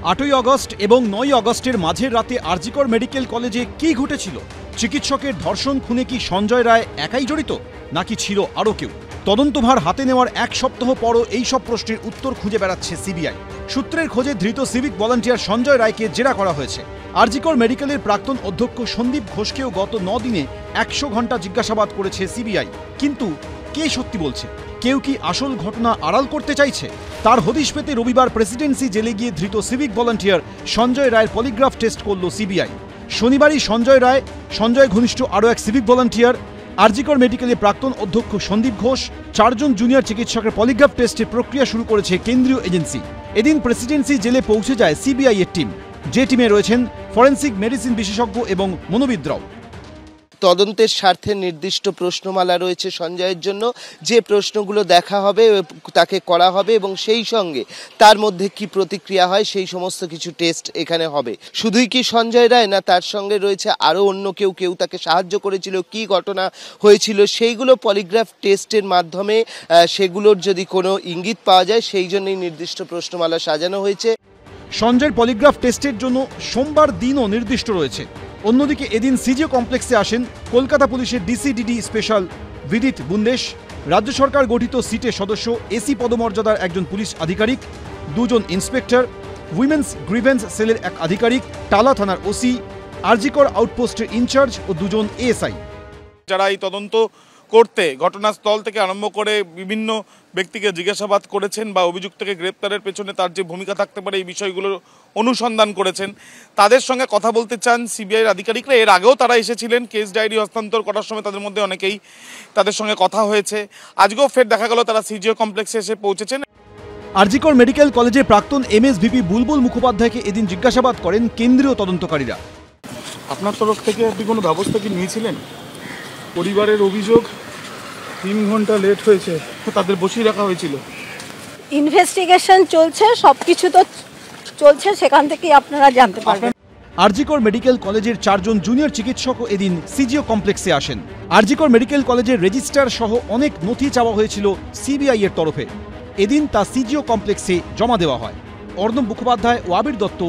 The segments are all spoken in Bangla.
8ই আগস্ট এবং 9ই আগস্টের মাঝের রাতে আরজিকর মেডিকেল কলেজে কি ঘটেছিল? চিকিৎসকের ধর্ষণ খুনে কি সঞ্জয় রায় একাই জড়িত, নাকি ছিল আরও কেউ? তদন্তভার হাতে নেওয়ার এক সপ্তাহ পরও এই সব প্রশ্নের উত্তর খুঁজে বেড়াচ্ছে সিবিআই। সূত্রের খোঁজে ধৃত সিভিক ভলান্টিয়ার সঞ্জয় রায়কে জেরা করা হয়েছে। আরজিকর মেডিকেলের প্রাক্তন অধ্যক্ষ সন্দীপ ঘোষকেও গত 9 দিনে 100 ঘন্টা জিজ্ঞাসাবাদ করেছে সিবিআই। কিন্তু কে সত্যি বলছে? কেউ কি আসল ঘটনা আড়াল করতে চাইছে? তার হদিশ পেতে রবিবার প্রেসিডেন্সি জেলে গিয়ে ধৃত সিভিক ভলান্টিয়ার সঞ্জয় রায়ের পলিগ্রাফ টেস্ট করল সিবিআই। শনিবারই সঞ্জয় রায়, সঞ্জয় ঘনিষ্ঠ আরও এক সিভিক ভলান্টিয়ার, আরজিকর মেডিকেলের প্রাক্তন অধ্যক্ষ সন্দীপ ঘোষ, 4 জন জুনিয়র চিকিৎসকের পলিগ্রাফ টেস্টের প্রক্রিয়া শুরু করেছে কেন্দ্রীয় এজেন্সি। এদিন প্রেসিডেন্সি জেলে পৌঁছে যায় সিবিআই এর টিম, যে টিমে রয়েছেন ফরেন্সিক মেডিসিন বিশেষজ্ঞ এবং মনোবিদরাও। তদন্তের স্বার্থে নির্দিষ্ট প্রশ্নমালা রয়েছে সঞ্জয়ের জন্য, যে প্রশ্নগুলো দেখা হবে তাকে করা হবে এবং সেই সঙ্গে তার মধ্যে কি প্রতিক্রিয়া হয় সেই সমস্ত কিছু টেস্ট এখানে হবে। শুধুই কি সঞ্জয় রায়, না তার সঙ্গে রয়েছে আরও অন্য কেউ তাকে সাহায্য করেছিল, কি ঘটনা হয়েছিল সেইগুলো পলিগ্রাফ টেস্টের মাধ্যমে সেগুলোর যদি কোনো ইঙ্গিত পাওয়া যায়, সেই জন্যই নির্দিষ্ট প্রশ্নমালা সাজানো হয়েছে। সঞ্জয়ের পলিগ্রাফ টেস্টের জন্য সোমবার দিনও নির্দিষ্ট রয়েছে। অন্যদিকে এদিন সিজিও কমপ্লেক্সে আসেন কলকাতা পুলিশের ডিসিডিডি স্পেশাল বিদিত বুন্দেশ, রাজ্য সরকার গঠিত সিটের সদস্য, এসি পদমর্যাদার একজন পুলিশ আধিকারিক, 2 জন ইন্সপেক্টর, উইমেন্স গ্রিভেন্স সেলের এক আধিকারিক, টালা থানার ওসি, আরজিকর আউটপোস্টের ইনচার্জ ও 2 জন এএসআই। যারা এই তদন্ত করতে ঘটনাস্থল থেকে আরম্ভ করে বিভিন্ন ব্যক্তিকে জিজ্ঞাসাবাদ করেছেন বা অভিযুক্তকে গ্রেপ্তারের পেছনে তার যে ভূমিকা থাকতে পারে এই বিষয়গুলোর অনুসন্ধান করেছেন, তাদের সঙ্গে কথা বলতে চান সিবিআইয়ের আধিকারিকরা। এর আগেও তারা এসেছিলেন কেস ডায়েরি হস্তান্তর করার সময়, তাদের মধ্যে অনেকেই তাদের সঙ্গে কথা হয়েছে। আজকেও ফের দেখা গেল তারা সিজিও কমপ্লেক্সে এসে পৌঁছেছেন। আরজিকর মেডিকেল কলেজের প্রাক্তন এমএসভিপি বুলবুল মুখোপাধ্যায়কে এদিন জিজ্ঞাসাবাদ করেন কেন্দ্রীয় তদন্তকারীরা। আপনার তরফ থেকে আপনি কোনো ব্যবস্থা কি নিয়েছিলেন? পরিবারের অভিযোগ 3 ঘন্টা লেট হয়েছে, তাদের বসিয়ে রাখা হয়েছিল। ইনভেস্টিগেশন চলছে, সবকিছু তো চলছে, সেখান থেকেই আপনারা জানতে পারবেন। আরজিকর মেডিকেল কলেজের 4 জন জুনিয়র চিকিৎসকও এদিন সিজিও কমপ্লেক্সে আসেন। আরজিকর মেডিকেল কলেজের রেজিস্ট্রার সহ অনেক নথি চাওয়া হয়েছিল সিবিআই এর তরফে। এদিন তা সিজিও কমপ্লেক্সে জমা দেওয়া হয়। অর্ণব মুখোপাধ্যায় ও আবির দত্ত,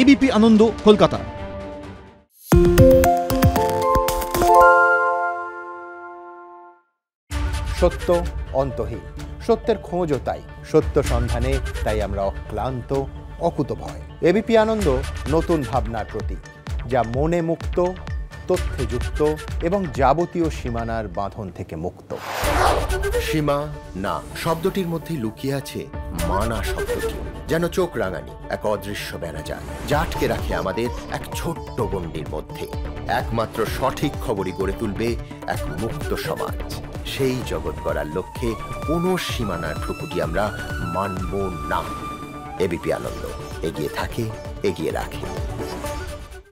এবিপি আনন্দ, কলকাতা। সত্য অন্তহীন, সত্যের খোঁজও তাই, সত্য সন্ধানে তাই আমরা অক্লান্ত, অকুতভয়। এবিপি আনন্দ নতুন ভাবনার প্রতীক, যা মনে মুক্ত, তথ্যে যুক্ত এবং যাবতীয় সীমানার বাঁধন থেকে মুক্ত। সীমা না শব্দটির মধ্যে লুকিয়ে আছে মানা শব্দটি, যেন চোখ রাঙানি এক অদৃশ্য বেড়াজাল, যা আটকে রাখে আমাদের এক ছোট্ট গণ্ডির মধ্যে। একমাত্র সঠিক খবরই গড়ে তুলবে এক মুক্ত সমাজ। সেই জগৎ গড়ার লক্ষ্যে কোনো সীমানার ঠুকুটি আমরা মানব না। এবিপি আনন্দ এগিয়ে থাকে, এগিয়ে রাখে।